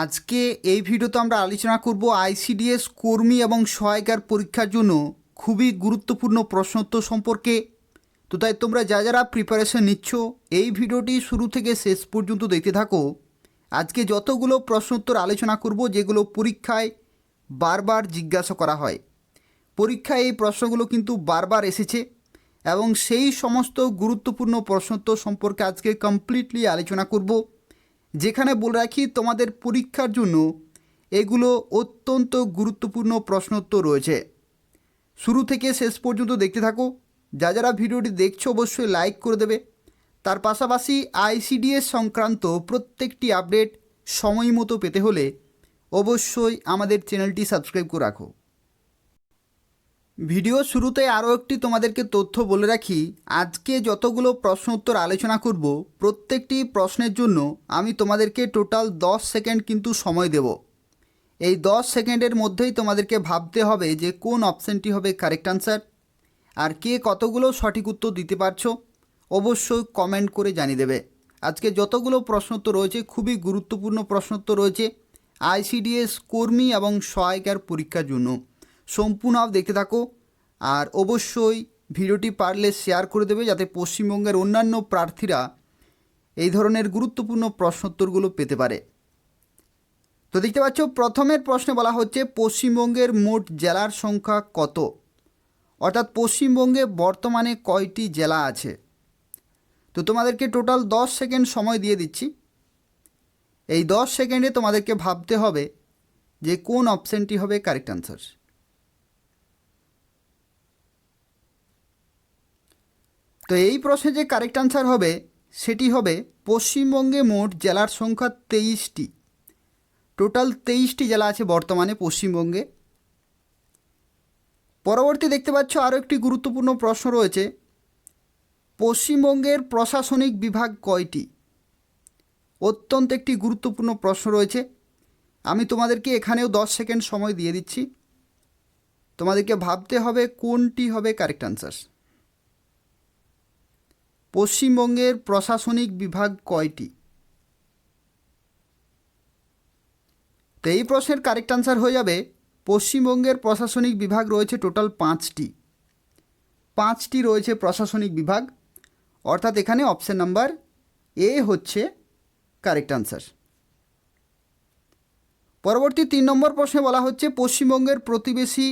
আজকে এই ভিডিওতে আমরা আলোচনা করব আইসিডিএস কর্মী এবং সহায়িকার পরীক্ষার জন্য খুবই গুরুত্বপূর্ণ প্রশ্নোত্তর সম্পর্কে। তো তাই তোমরা যারা প্রিপারেশন নিচ্ছ এই ভিডিওটি শুরু থেকে শেষ পর্যন্ত দেখতে থাকো। আজকে যতগুলো প্রশ্নোত্তর আলোচনা করব যেগুলো পরীক্ষায় বারবার জিজ্ঞাসা করা হয়, পরীক্ষায় এই প্রশ্নগুলো কিন্তু বারবার এসেছে এবং সেই সমস্ত গুরুত্বপূর্ণ প্রশ্নোত্তর সম্পর্কে আজকে কমপ্লিটলি আলোচনা করব। যেখানে বলে রাখি তোমাদের পরীক্ষার জন্য এগুলো অত্যন্ত গুরুত্বপূর্ণ প্রশ্নোত্তর রয়েছে। শুরু থেকে শেষ পর্যন্ত দেখতে থাকো। যারা ভিডিওটি দেখছো অবশ্যই লাইক করে দেবে। তার পাশাপাশি আইসিডিএস সংক্রান্ত প্রত্যেকটি আপডেট সময় মতো পেতে হলে অবশ্যই আমাদের চ্যানেলটি সাবস্ক্রাইব করে রাখো। ভিডিও শুরুতে আরও একটি তোমাদেরকে তথ্য বলে রাখি, আজকে যতগুলো প্রশ্ন উত্তর আলোচনা করব প্রত্যেকটি প্রশ্নের জন্য আমি তোমাদেরকে টোটাল 10 সেকেন্ড কিন্তু সময় দেব। এই 10 সেকেন্ডের মধ্যেই তোমাদেরকে ভাবতে হবে যে কোন অপশানটি হবে কারেক্ট আনসার, আর কে কতগুলো সঠিক উত্তর দিতে পারছো অবশ্যই কমেন্ট করে জানিয়ে দেবে। আজকে যতগুলো প্রশ্নোত্তর রয়েছে খুবই গুরুত্বপূর্ণ প্রশ্নোত্তর রয়েছে আইসিডিএস কর্মী এবং সহায়িকার পরীক্ষার জন্য। সম্পূর্ণ দেখতে থাকো আর অবশ্যই ভিডিওটি পারলে শেয়ার করে দেবে যাতে পশ্চিমবঙ্গের অন্যান্য প্রার্থীরা এই ধরনের গুরুত্বপূর্ণ প্রশ্নোত্তরগুলো পেতে পারে। তো দেখতে পাচ্ছ প্রথমের প্রশ্নে বলা হচ্ছে পশ্চিমবঙ্গের মোট জেলার সংখ্যা কত, অর্থাৎ পশ্চিমবঙ্গে বর্তমানে কয়টি জেলা আছে। তো তোমাদেরকে টোটাল 10 সেকেন্ড সময় দিয়ে দিচ্ছি। এই 10 সেকেন্ডে তোমাদেরকে ভাবতে হবে যে কোন অপশানটি হবে কারেক্ট আনসার। তো এই প্রশ্নে যে কারেক্ট আনসার হবে সেটি হবে পশ্চিমবঙ্গে মোট জেলার সংখ্যা 23টি। টোটাল 23টি জেলা আছে বর্তমানে পশ্চিমবঙ্গে। পরবর্তী দেখতে পাচ্ছ আরও একটি গুরুত্বপূর্ণ প্রশ্ন রয়েছে, পশ্চিমবঙ্গের প্রশাসনিক বিভাগ কয়টি। অত্যন্ত একটি গুরুত্বপূর্ণ প্রশ্ন রয়েছে। আমি তোমাদেরকে এখানেও 10 সেকেন্ড সময় দিয়ে দিচ্ছি। তোমাদেরকে ভাবতে হবে কোনটি হবে কারেক্ট আনসার। পশ্চিমবঙ্গের প্রশাসনিক বিভাগ কয়টি। তো এই প্রশ্নের কারেক্ট আনসার হয়ে যাবে পশ্চিমবঙ্গের প্রশাসনিক বিভাগ রয়েছে টোটাল 5টি রয়েছে প্রশাসনিক বিভাগ, অর্থাৎ এখানে অপশান নাম্বার এ হচ্ছে কারেক্ট আনসার। পরবর্তী 3 নম্বর প্রশ্নে বলা হচ্ছে পশ্চিমবঙ্গের প্রতিবেশী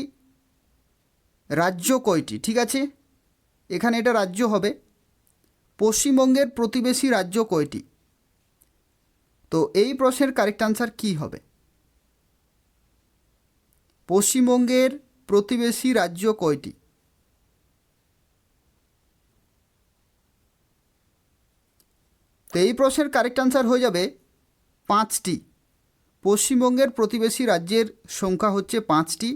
রাজ্য কয়টি। ঠিক আছে, এখানে এটা রাজ্য হবে। পশ্চিমবঙ্গের প্রতিবেশী রাজ্য কয়টি। তো এই প্রশ্নের কারেক্ট আনসার কী হবে। পশ্চিমবঙ্গের প্রতিবেশী রাজ্য কয়টি। তো এই প্রশ্নের কারেক্ট আনসার হয়ে যাবে 5টি। পশ্চিমবঙ্গের প্রতিবেশী রাজ্যের সংখ্যা হচ্ছে 5টি।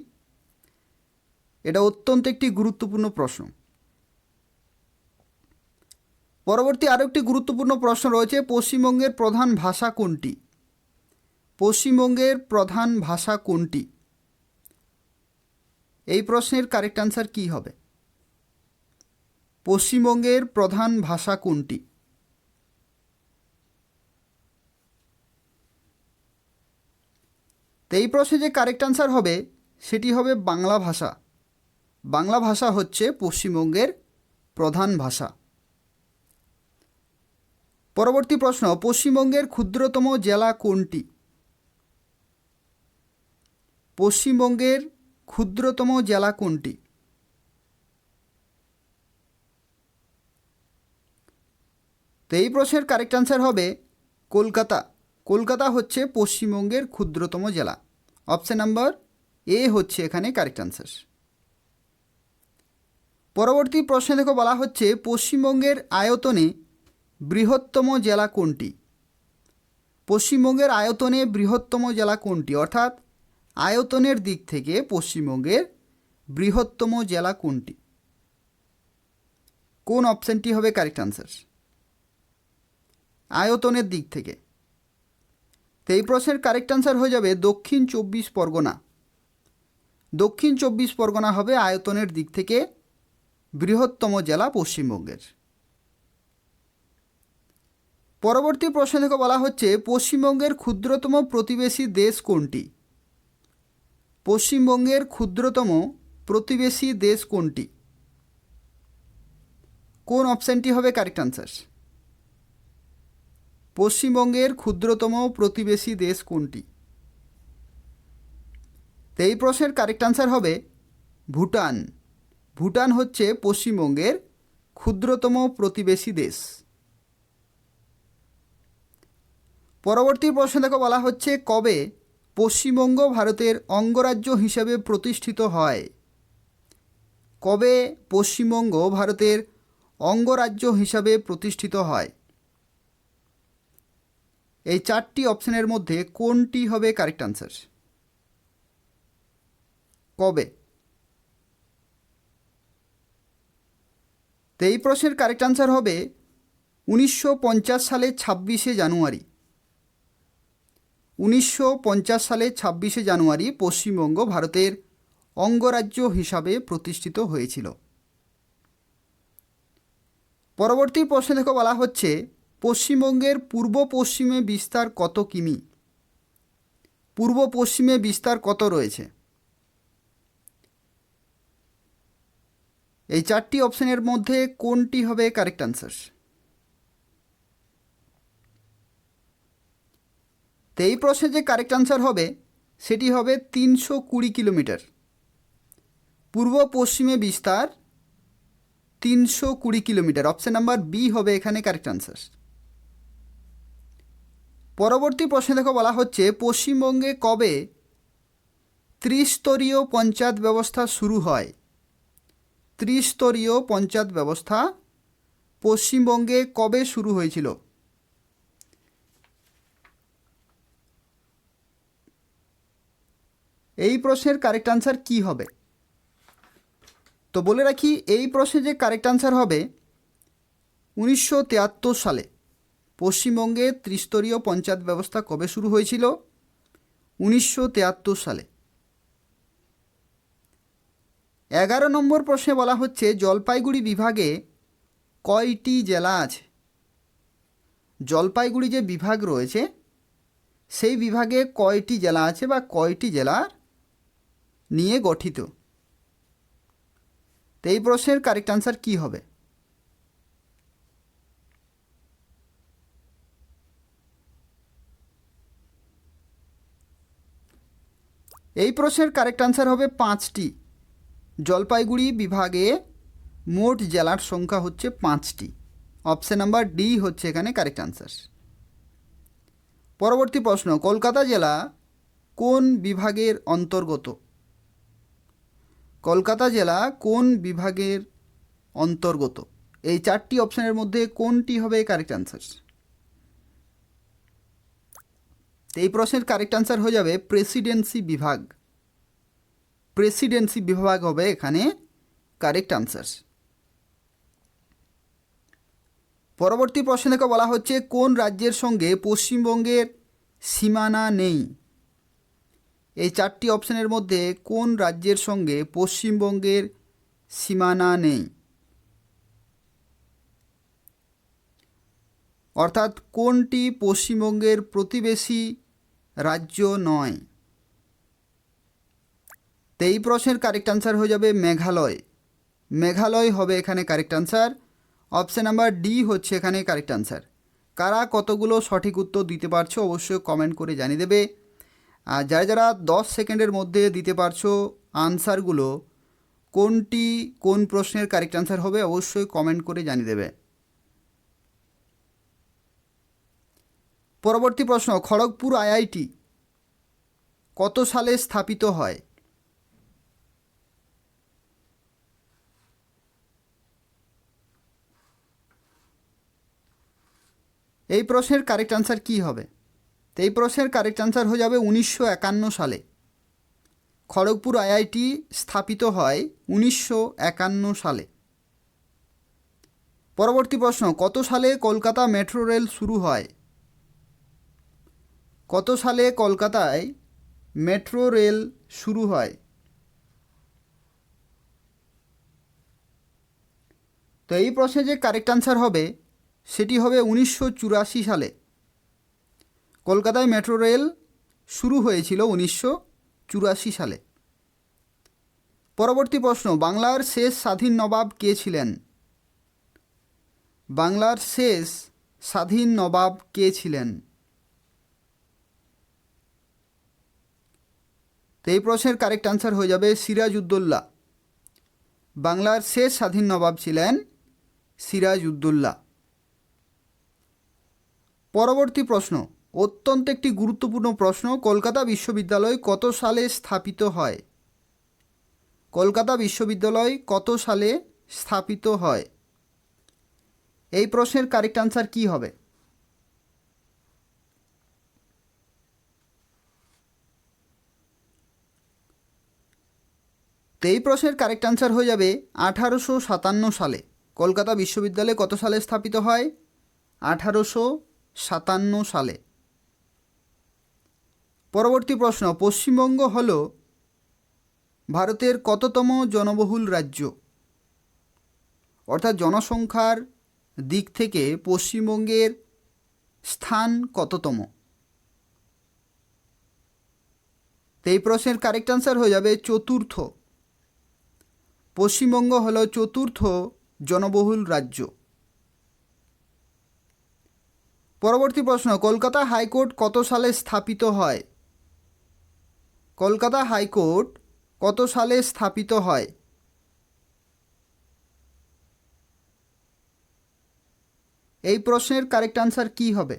এটা অত্যন্ত একটি গুরুত্বপূর্ণ প্রশ্ন। পরবর্তী আরও একটি গুরুত্বপূর্ণ প্রশ্ন রয়েছে পশ্চিমবঙ্গের প্রধান ভাষা কোনটি। পশ্চিমবঙ্গের প্রধান ভাষা কোনটি। এই প্রশ্নের কারেক্ট আনসার কী হবে। পশ্চিমবঙ্গের প্রধান ভাষা কোনটি। তো এই প্রশ্নে যে কারেক্ট আনসার হবে সেটি হবে বাংলা ভাষা। বাংলা ভাষা হচ্ছে পশ্চিমবঙ্গের প্রধান ভাষা। পরবর্তী প্রশ্ন পশ্চিমবঙ্গের ক্ষুদ্রতম জেলা কোনটি। পশ্চিমবঙ্গের ক্ষুদ্রতম জেলা কোনটি। তো এই প্রশ্নের কারেক্ট আনসার হবে কলকাতা। কলকাতা হচ্ছে পশ্চিমবঙ্গের ক্ষুদ্রতম জেলা। অপশান নাম্বার এ হচ্ছে এখানে কারেক্ট আনসার। পরবর্তী প্রশ্নে দেখো বলা হচ্ছে পশ্চিমবঙ্গের আয়তনে বৃহত্তম জেলা কোনটি। পশ্চিমবঙ্গের আয়তনে বৃহত্তম জেলা কোনটি, অর্থাৎ আয়তনের দিক থেকে পশ্চিমবঙ্গের বৃহত্তম জেলা কোনটি। কোন অপশানটি হবে কারেক্ট আনসার আয়তনের দিক থেকে। তো এই প্রশ্নের কারেক্ট আনসার হয়ে যাবে দক্ষিণ 24 পরগনা। দক্ষিণ 24 পরগনা হবে আয়তনের দিক থেকে বৃহত্তম জেলা পশ্চিমবঙ্গের। পরবর্তী প্রশ্ন থেকে বলা হচ্ছে পশ্চিমবঙ্গের ক্ষুদ্রতম প্রতিবেশী দেশ কোনটি? পশ্চিমবঙ্গের ক্ষুদ্রতম প্রতিবেশী দেশ কোনটি? কোন অপশানটি হবে কারেক্ট আনসার? পশ্চিমবঙ্গের ক্ষুদ্রতম প্রতিবেশী দেশ কোনটি? তো এই প্রশ্নের কারেক্ট আনসার হবে ভুটান। ভুটান হচ্ছে পশ্চিমবঙ্গের ক্ষুদ্রতম প্রতিবেশী দেশ। পরবর্তী প্রশ্ন থেকে বলা হচ্ছে কবে পশ্চিমবঙ্গ ভারতের অঙ্গরাজ্য হিসেবে প্রতিষ্ঠিত হয়? কবে পশ্চিমবঙ্গ ভারতের অঙ্গরাজ্য হিসাবে প্রতিষ্ঠিত হয়? এই চারটি অপশনের মধ্যে কোনটি হবে কারেক্ট আনসার? কবে? তো এই প্রশ্নের কারেক্ট আনসার হবে 1950 সালে 26শে জানুয়ারি। 1950 সালে 26শে জানুয়ারি পশ্চিমবঙ্গ ভারতের অঙ্গরাজ্য হিসাবে প্রতিষ্ঠিত হয়েছিল। পরবর্তী প্রশ্ন থেকে বলা হচ্ছে পশ্চিমবঙ্গের পূর্ব পশ্চিমে বিস্তার কত কিমি? পূর্ব পশ্চিমে বিস্তার কত রয়েছে? এই চারটি অপশনের মধ্যে কোনটি হবে কারেক্ট আনসার? তো এই প্রশ্নে যে কারেক্ট আনসার হবে সেটি হবে 320 কিলোমিটার। পূর্ব পশ্চিমে বিস্তার 320 কিলোমিটার। অপশন নাম্বার বি হবে এখানে কারেক্ট আনসার। পরবর্তী প্রশ্নে দেখো বলা হচ্ছে পশ্চিমবঙ্গে কবে ত্রিস্তরীয় পঞ্চায়েত ব্যবস্থা শুরু হয়? ত্রিস্তরীয় পঞ্চায়েত ব্যবস্থা পশ্চিমবঙ্গে কবে শুরু হয়েছিল? এই প্রশ্নের কারেক্ট আনসার কি হবে? তো বলে রাখি এই প্রশ্নে যে কারেক্ট আনসার হবে 1973 সালে পশ্চিমবঙ্গে ত্রিস্তরীয় পঞ্চায়েত ব্যবস্থা কবে শুরু হয়েছিল? 1973 সালে। 11 নম্বর প্রশ্নে বলা হচ্ছে জলপাইগুড়ি বিভাগে কয়টি জেলা আছে? জলপাইগুড়ি যে বিভাগ রয়েছে সেই বিভাগে কয়টি জেলা আছে বা কয়টি জেলা নিয়ে গঠিত? তো এই প্রশ্নের কারেক্ট আনসার কি হবে? এই প্রশ্নের কারেক্ট আনসার হবে 5টি। জলপাইগুড়ি বিভাগে মোট জেলার সংখ্যা হচ্ছে 5টি। অপশন নাম্বার ডি হচ্ছে এখানে কারেক্ট আনসার। পরবর্তী প্রশ্ন কলকাতা জেলা কোন বিভাগের অন্তর্গত? কলকাতা জেলা কোন বিভাগের অন্তর্গত? এই চারটি অপশনের মধ্যে কোনটি হবে কারেক্ট আনসার? এই প্রশ্নের কারেক্ট আনসার হয়ে যাবে প্রেসিডেন্সি বিভাগ। প্রেসিডেন্সি বিভাগ হবে এখানে কারেক্ট আনসার। পরবর্তী প্রশ্ন থেকে বলা হচ্ছে কোন রাজ্যের সঙ্গে পশ্চিমবঙ্গের সীমানা নেই? এই চারটি অপশনের মধ্যে কোন রাজ্যের সঙ্গে পশ্চিমবঙ্গের সীমানা নেই? অর্থাৎ কোনটি পশ্চিমবঙ্গের প্রতিবেশী রাজ্য নয়? তো এই প্রশ্নের কারেক্ট আনসার হয়ে যাবে মেঘালয়। মেঘালয় হবে এখানে correct answer. Option number D হচ্ছে এখানে কারেক্ট আনসার। কারা কতগুলো সঠিক উত্তর দিতে পারছো অবশ্যই কমেন্ট করে জানিয়ে দেবে। আর যারা যারা 10 সেকেন্ডের মধ্যে দিতে পারছো আনসারগুলো কোনটি কোন প্রশ্নের কারেক্ট আনসার হবে অবশ্যই কমেন্ট করে জানিয়ে দেবে। পরবর্তী প্রশ্ন খড়গপুর আইআইটি কত সালে স্থাপিত হয়? এই প্রশ্নের কারেক্ট আনসার কি হবে? তো এই প্রশ্নের কারেক্ট আনসার হয়ে যাবে 1951 সালে। খড়গপুর আইআইটি স্থাপিত হয় 1951 সালে। পরবর্তী প্রশ্ন কত সালে কলকাতা মেট্রো রেল শুরু হয়? কত সালে কলকাতায় মেট্রো রেল শুরু হয়? তো এই প্রশ্নে যে কারেক্ট আনসার হবে সেটি হবে 1984 সালে। কলকাতায় মেট্রো রেল শুরু হয়েছিল 1984 সালে। পরবর্তী প্রশ্ন, বাংলার শেষ স্বাধীন নবাব কে ছিলেন? বাংলার শেষ স্বাধীন নবাব কে ছিলেন? তো এই প্রশ্নের কারেক্ট আনসার হয়ে যাবে সিরাজউদ্দৌলা। বাংলার শেষ স্বাধীন নবাব ছিলেন সিরাজউদ্দৌলা। পরবর্তী প্রশ্ন, অত্যন্ত একটি গুরুত্বপূর্ণ প্রশ্ন, কলকাতা বিশ্ববিদ্যালয় কত সালে স্থাপিত হয়? কলকাতা বিশ্ববিদ্যালয় কত সালে স্থাপিত হয়? এই প্রশ্নের কারেক্ট আনসার কি হবে? তো এই প্রশ্নের কারেক্ট আনসার হয়ে যাবে 1857 সালে। কলকাতা বিশ্ববিদ্যালয় কত সালে স্থাপিত হয়? 1857 সালে। পরবর্তী প্রশ্ন, পশ্চিমবঙ্গ হল ভারতের কততম জনবহুল রাজ্য? অর্থাৎ জনসংখ্যার দিক থেকে পশ্চিমবঙ্গের স্থান কততম? তো এই প্রশ্নের কারেক্ট আনসার হয়ে যাবে চতুর্থ। পশ্চিমবঙ্গ হল চতুর্থ জনবহুল রাজ্য। পরবর্তী প্রশ্ন, কলকাতা হাইকোর্ট কত সালে স্থাপিত হয়? কলকাতা হাইকোর্ট কত সালে স্থাপিত হয়? এই প্রশ্নের কারেক্ট আনসার কি হবে?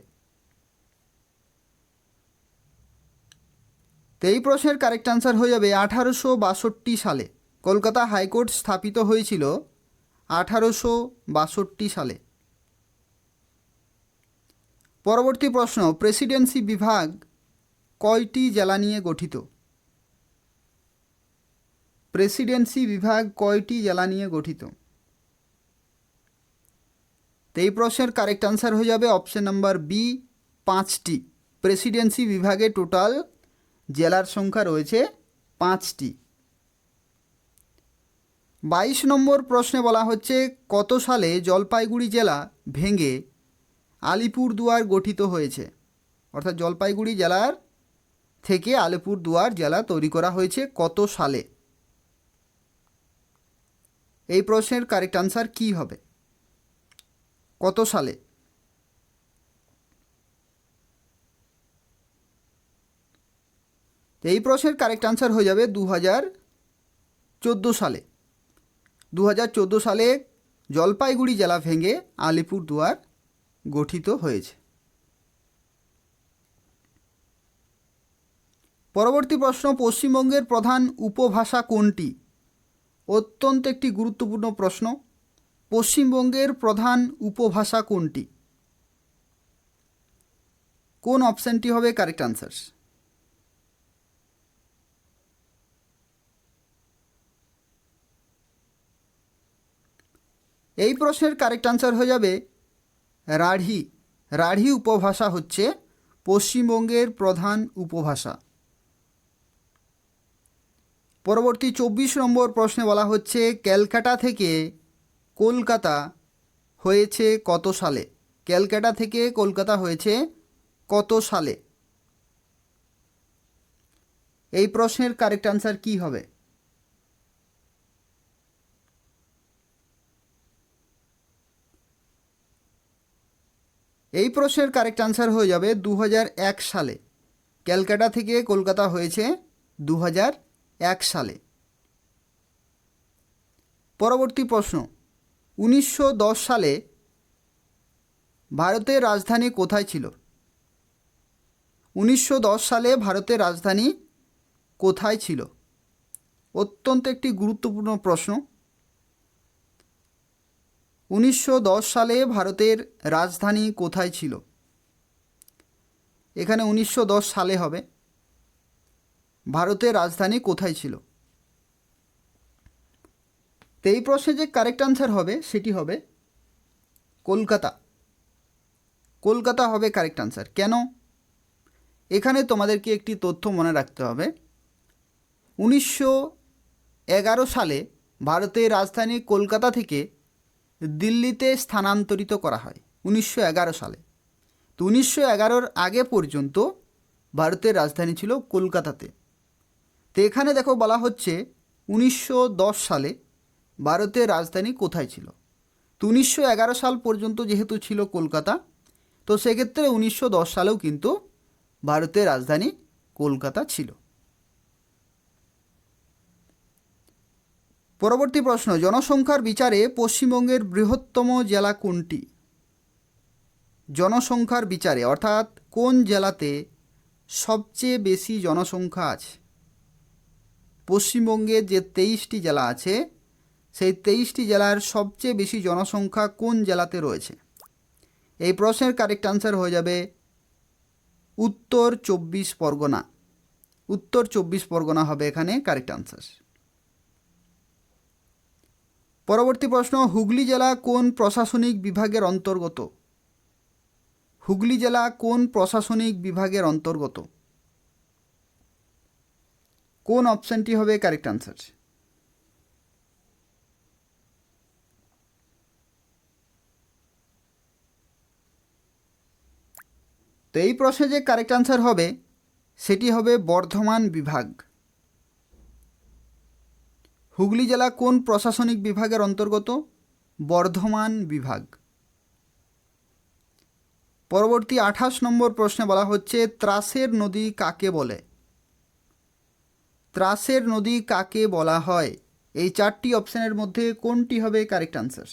তো এই প্রশ্নের কারেক্ট আনসার হয়ে যাবে 1862 সালে। কলকাতা হাইকোর্ট স্থাপিত হয়েছিল 1862 সালে। পরবর্তী প্রশ্ন, প্রেসিডেন্সি বিভাগ কয়টি জেলা নিয়ে গঠিত? প্রেসিডেন্সি বিভাগ কয়টি জেলা নিয়ে গঠিত? তো এই প্রশ্নের কারেক্ট আনসার হয়ে যাবে অপশন নাম্বার বি, 5টি। প্রেসিডেন্সি বিভাগে টোটাল জেলার সংখ্যা রয়েছে 5টি। 22 নম্বর প্রশ্নে বলা হচ্ছে, কত সালে জলপাইগুড়ি জেলা ভেঙে আলিপুরদুয়ার গঠিত হয়েছে? অর্থাৎ জলপাইগুড়ি জেলার থেকে আলিপুরদুয়ার জেলা তৈরি করা হয়েছে কত সালে? এই প্রশ্নের কারেক্ট আনসার কি হবে? কত সালে? এই প্রশ্নের কারেক্ট আনসার হয়ে যাবে 2014 সালে। 2014 সালে জলপাইগুড়ি জেলা ভেঙে আলিপুরদুয়ার গঠিত হয়েছে। পরবর্তী প্রশ্ন, পশ্চিমবঙ্গের প্রধান উপভাষা কোনটি? অত্যন্ত একটি গুরুত্বপূর্ণ প্রশ্ন। পশ্চিমবঙ্গের প্রধান উপভাষা কোনটি? কোন অপশানটি হবে কারেক্ট আনসার? এই প্রশ্নের কারেক্ট আনসার হয়ে যাবে রাঢ়ী। রাঢ়ী উপভাষা হচ্ছে পশ্চিমবঙ্গের প্রধান উপভাষা। পরবর্তী 24 নম্বর প্রশ্নে বলা হচ্ছে, ক্যালকাটা থেকে কলকাতা হয়েছে কত সালে? ক্যালকাটা থেকে কলকাতা হয়েছে কত সালে? এই প্রশ্নের কারেক্ট আনসার কি হবে? এই প্রশ্নের কারেক্ট আনসার হয়ে যাবে 2001 সালে। ক্যালকাটা থেকে কলকাতা হয়েছে 2001 সালে। পরবর্তী প্রশ্ন, 1910 সালে ভারতের রাজধানী কোথায় ছিল? 1910 সালে ভারতের রাজধানী কোথায় ছিল? অত্যন্ত একটি গুরুত্বপূর্ণ প্রশ্ন। 1910 সালে ভারতের রাজধানী কোথায় ছিল? এখানে 1910 সালে হবে। ভারতের রাজধানী কোথায় ছিল? তো এই প্রশ্নে যে কারেক্ট আনসার হবে সেটি হবে কলকাতা। কলকাতা হবে কারেক্ট আনসার। কেন? এখানে তোমাদেরকে একটি তথ্য মনে রাখতে হবে। 1911 সালে ভারতের রাজধানী কলকাতা থেকে দিল্লিতে স্থানান্তরিত করা হয়। 1911 সালে। তো 1911-র আগে পর্যন্ত ভারতের রাজধানী ছিল কলকাতাতে। তো এখানে দেখো বলা হচ্ছে 1910 সালে ভারতের রাজধানী কোথায় ছিল। তো 1911 সাল পর্যন্ত যেহেতু ছিল কলকাতা, তো সেক্ষেত্রে 1910 সালেও কিন্তু ভারতের রাজধানী কলকাতা ছিল। পরবর্তী প্রশ্ন, জনসংখ্যার বিচারে পশ্চিমবঙ্গের বৃহত্তম জেলা কোনটি? জনসংখ্যার বিচারে অর্থাৎ কোন জেলাতে সবচেয়ে বেশি জনসংখ্যা আছে? পশ্চিমবঙ্গের যে 23টি জেলা আছে সেই 23টি জেলার সবচেয়ে বেশি জনসংখ্যা কোন জেলাতে রয়েছে? এই প্রশ্নের কারেক্ট আনসার হয়ে যাবে উত্তর 24 পরগনা। উত্তর 24 পরগনা হবে এখানে কারেক্ট আনসার। পরবর্তী প্রশ্ন, হুগলি জেলা কোন প্রশাসনিক বিভাগের অন্তর্গত? হুগলি জেলা কোন প্রশাসনিক বিভাগের অন্তর্গত? কোন অপশনটি হবে কারেক্ট আনসার? তো এই প্রশ্নে যে কারেক্ট আনসার হবে সেটি হবে বর্ধমান বিভাগ। হুগলি জেলা কোন প্রশাসনিক বিভাগের অন্তর্গত? বর্ধমান বিভাগ। পরবর্তী 28 নম্বর প্রশ্নে বলা হচ্ছে ত্রাসের নদী কাকে বলে? ত্রাসের নদী কাকে বলা হয়? এই 4টি অপশনের মধ্যে কোনটি হবে কারেক্ট আনসার?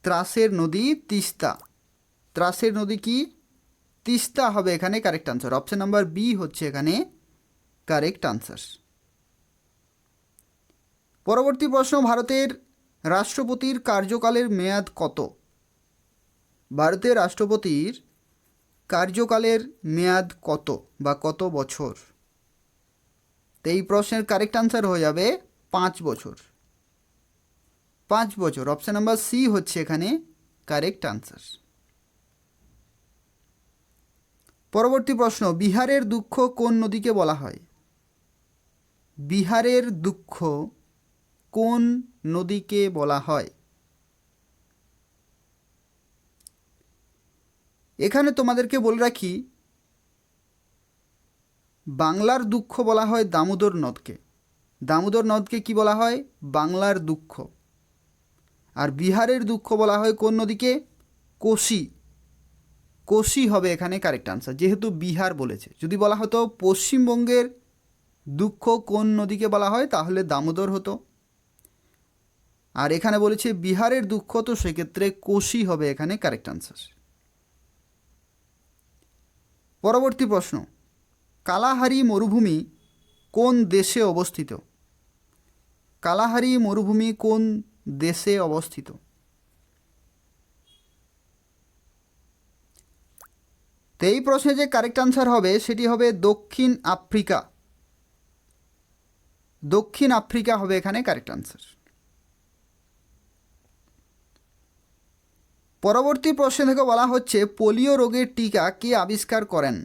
ত্রাসের নদী তিস্তা। ত্রাসের নদী কি? তিস্তা হবে এখানে correct answer. Option number B হচ্ছে এখানে কারেক্ট আনসার। পরবর্তী প্রশ্ন, ভারতের রাষ্ট্রপতির কার্যকালের মেয়াদ কত? ভারতের রাষ্ট্রপতির কার্যকালের মেয়াদ কত বা কত বছর? তো এই প্রশ্নের কারেক্ট আনসার হয়ে যাবে 5 বছর। 5 বছর। অপশন নাম্বার সি হচ্ছে এখানে কারেক্ট আনসার। পরবর্তী প্রশ্ন, বিহারের দুঃখ কোন নদীকে বলা হয়? বিহারের দুঃখ কোন নদীকে বলা হয়? এখানে তোমাদেরকে বলে রাখি বাংলার দুঃখ বলা হয় দামোদর নদকে। দামোদর নদকে কি বলা হয়? বাংলার দুঃখ। আর বিহারের দুঃখ বলা হয় কোন নদীকে? কোশি। কোশি হবে এখানে কারেক্ট আনসার, যেহেতু বিহার বলেছে। যদি বলা হতো পশ্চিমবঙ্গের দুঃখ কোন নদীকে বলা হয় তাহলে দামোদর হতো। আর এখানে বলেছে বিহারের দুঃখ, তো সেক্ষেত্রে কোশি হবে এখানে কারেক্ট আনসার। পরবর্তী প্রশ্ন, কালাহারি মরুভূমি কোন দেশে অবস্থিত? কালাহারি মরুভূমি কোন দেশে অবস্থিত? তো এই প্রশ্নে যে কারেক্ট আনসার হবে সেটি হবে দক্ষিণ আফ্রিকা। দক্ষিণ আফ্রিকা হবে এখানে কারেক্ট আনসার। পরবর্তী প্রশ্ন থেকে বলা হচ্ছে পোলিও রোগের টিকা কে আবিষ্কার করেন?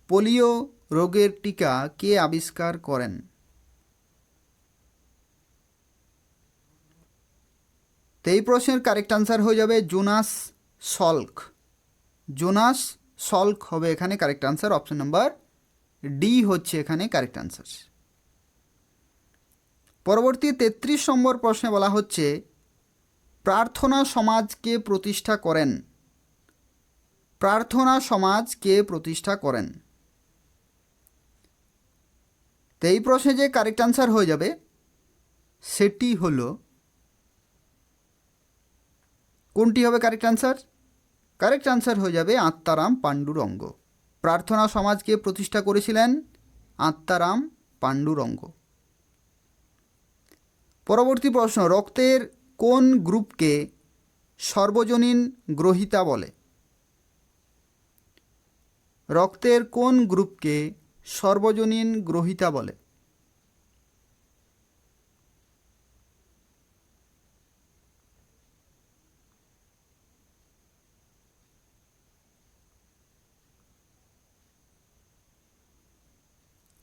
পোলিও রোগের টিকা কে আবিষ্কার করেন? তো এই প্রশ্নের কারেক্ট আনসার হয়ে যাবে জোনাস সল্ক। জোনাস সল্ক হবে এখানে correct answer. Option number D হচ্ছে এখানে কারেক্ট আনসার। পরবর্তী 33 নম্বর প্রশ্নে বলা হচ্ছে প্রার্থনা সমাজ কে প্রতিষ্ঠা করেন? প্রার্থনা সমাজ কে প্রতিষ্ঠা করেন? তো এই প্রশ্নে যে কারেক্ট আনসার হয়ে যাবে সেটি হলো, কোনটি হবে কারেক্ট আনসার? কারেক্ট আনসার হয়ে যাবে আত্মারাম পাণ্ডুরঙ্গ। প্রার্থনা সমাজকে প্রতিষ্ঠা করেছিলেন আত্মারাম পাণ্ডুরঙ্গ। পরবর্তী প্রশ্ন, রক্তের কোন গ্রুপকে সর্বজনীন গ্রহিতা বলে? রক্তের কোন গ্রুপকে সর্বজনীন গ্রহিতা বলে?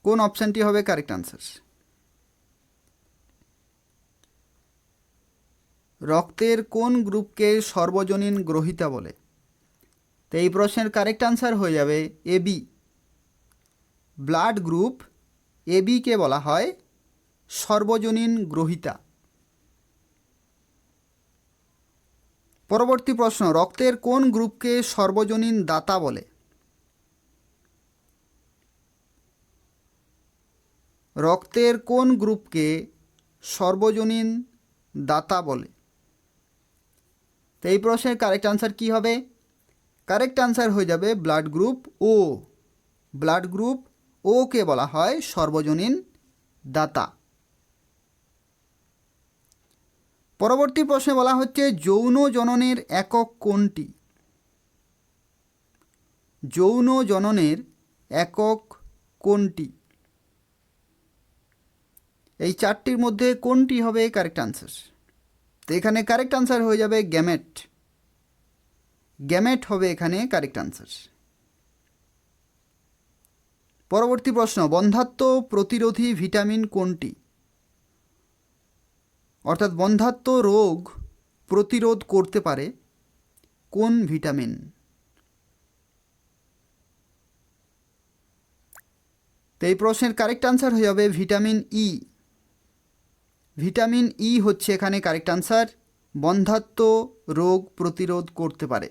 কোন অপশনটি হবে কারেক্ট আনসার? রক্তের কোন গ্রুপকে সর্বজনীন গ্রহিতা বলে? তো এই প্রশ্নের কারেক্ট আনসার হয়ে যাবে এবি। ব্লাড গ্রুপ এবিকে বলা হয় সর্বজনীন গ্রহিতা। পরবর্তী প্রশ্ন, রক্তের কোন গ্রুপকে সর্বজনীন দাতা বলে? রক্তের কোন গ্রুপকে সর্বজনীন দাতা বলে? তো এই প্রশ্নের কারেক্ট আনসার কি হবে? কারেক্ট আনসার হয়ে যাবে ব্লাড গ্রুপ ও। ব্লাড গ্রুপ ওকে বলা হয় সর্বজনীন দাতা। পরবর্তী প্রশ্নে বলা হচ্ছে যৌন জননের একক কোনটি? যৌন জননের একক কোনটি? এই চারটির মধ্যে কোনটি হবে কারেক্ট আনসার? তো এখানে কারেক্ট আনসার হয়ে যাবে গ্যামেট। গ্যামেট হবে এখানে কারেক্ট আনসার। পরবর্তী প্রশ্ন, বন্ধ্যাত্ব প্রতিরোধী ভিটামিন কোনটি? অর্থাৎ বন্ধ্যাত্ব রোগ প্রতিরোধ করতে পারে কোন ভিটামিন? তো এই প্রশ্নের কারেক্ট আনসার হয়ে যাবে ভিটামিন ই। ভিটামিন ই হচ্ছে এখানে কারেক্ট আনসার, বন্ধ্যাত্ব রোগ প্রতিরোধ করতে পারে।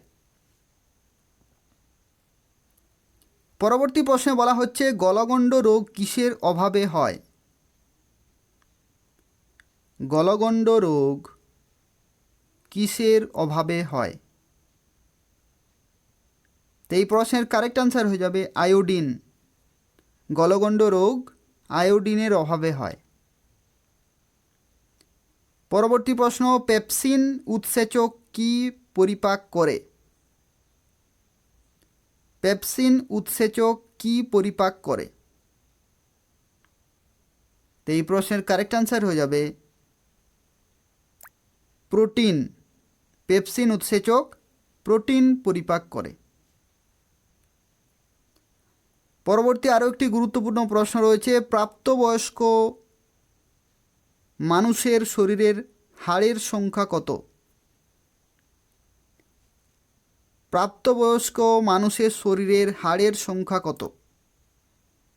পরবর্তী প্রশ্নে বলা হচ্ছে গলগণ্ড রোগ কিসের অভাবে হয়? গলগণ্ড রোগ কিসের অভাবে হয়? তো এই প্রশ্নের কারেক্ট আনসার হয়ে যাবে আয়োডিন। গলগণ্ড রোগ আয়োডিনের অভাবে হয়। পরবর্তী প্রশ্ন, পেপসিন উৎসেচক কি পরিপাক করে? পেপসিন উৎসেচক কি পরিপাক করে? তো এই প্রশ্নের কারেক্ট আনসার হয়ে যাবে প্রোটিন। পেপসিন উৎসেচক প্রোটিন পরিপাক করে। পরবর্তী আরও একটি গুরুত্বপূর্ণ প্রশ্ন রয়েছে, প্রাপ্তবয়স্ক মানুষের শরীরের হাড়ের সংখ্যা কত? প্রাপ্তবয়স্ক মানুষের শরীরের হাড়ের সংখ্যা কত?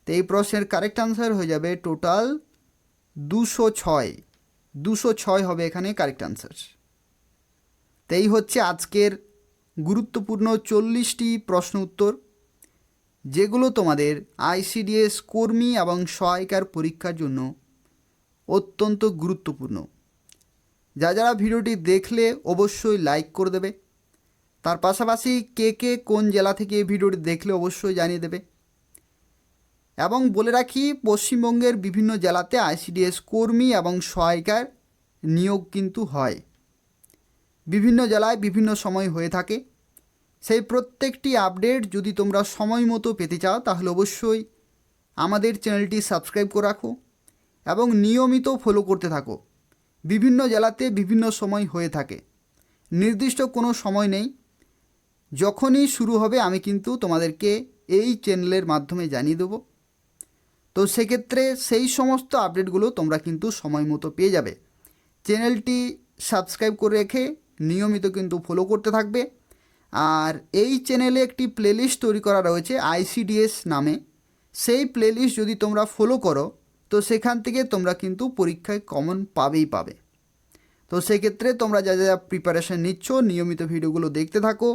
তো এই প্রশ্নের কারেক্ট আনসার হয়ে যাবে টোটাল 206। 206 হবে এখানে কারেক্ট আনসার। তো এই হচ্ছে আজকের গুরুত্বপূর্ণ 40টি প্রশ্ন উত্তর, যেগুলো তোমাদের আইসিডিএস কর্মী এবং সহায়িকার পরীক্ষার জন্য অত্যন্ত গুরুত্বপূর্ণ। যারা ভিডিওটি দেখলে অবশ্যই লাইক করে দেবে। তার পাশাপাশি কে কে কোন জেলা থেকে এই ভিডিওটি দেখলে অবশ্যই জানিয়ে দেবে। এবং বলে রাখি, পশ্চিমবঙ্গের বিভিন্ন জেলাতে আইসিডিএস কর্মী এবং সহায়িকার নিয়োগ কিন্তু হয়। বিভিন্ন জেলায় বিভিন্ন সময় হয়ে থাকে। সেই প্রত্যেকটি আপডেট যদি তোমরা সময় মতো পেতে চাও তাহলে অবশ্যই আমাদের চ্যানেলটি সাবস্ক্রাইব করে রাখো এবং নিয়মিত ফলো করতে থাকো। বিভিন্ন জেলাতে বিভিন্ন সময় হয়ে থাকে, নির্দিষ্ট কোনো সময় নেই। যখনই শুরু হবে আমি কিন্তু তোমাদেরকে এই চ্যানেলের মাধ্যমে জানিয়ে দেবো। তো সেক্ষেত্রে সেই সমস্ত আপডেটগুলো তোমরা কিন্তু সময় মতো পেয়ে যাবে। চ্যানেলটি সাবস্ক্রাইব করে রেখে নিয়মিত কিন্তু ফলো করতে থাকবে। আর এই চ্যানেলে একটি প্লেলিস্ট তৈরি করা রয়েছে আইসিডিএস নামে। সেই প্লেলিস্ট যদি তোমরা ফলো করো তো সেখান থেকে তোমরা কিন্তু পরীক্ষায় কমন পাবেই পাবে। তো সেক্ষেত্রে তোমরা যা যা প্রিপারেশন নিচ্ছ নিয়মিত ভিডিওগুলো দেখতে থাকো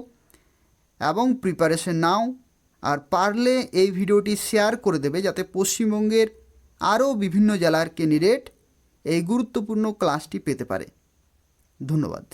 এবং প্রিপারেশন নাও। আর পারলে এই ভিডিওটি শেয়ার করে দেবে যাতে পশ্চিমবঙ্গের আরও বিভিন্ন জেলার ক্যান্ডিডেট এই গুরুত্বপূর্ণ ক্লাসটি পেতে পারে। ধন্যবাদ।